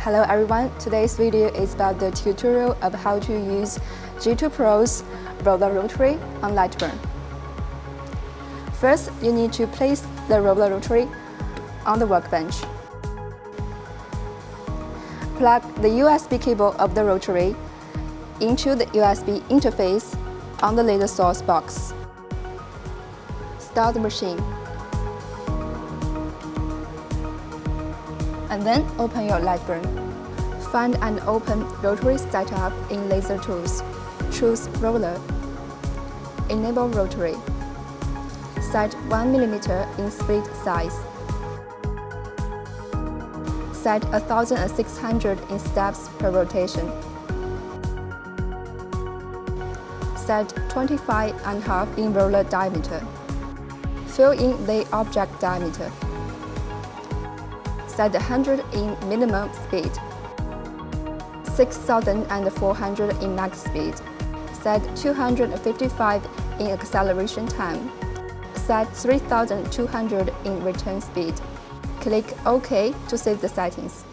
Hello everyone, today's video is about the tutorial of how to use G2 Pro's roller rotary on Lightburn. First, you need to place the roller rotary on the workbench. Plug the USB cable of the rotary into the USB interface on the laser source box. Start the machine. And then open your Lightburn. Find and open Rotary setup in Laser Tools. Choose Roller. Enable Rotary. Set 1 mm in split size. Set 1,600 in steps per rotation. Set 25.5 in roller diameter. Fill in the object diameter. Set 100 in minimum speed, 6,400 in max speed. Set 255 in acceleration time. Set 3,200 in return speed. Click OK to save the settings.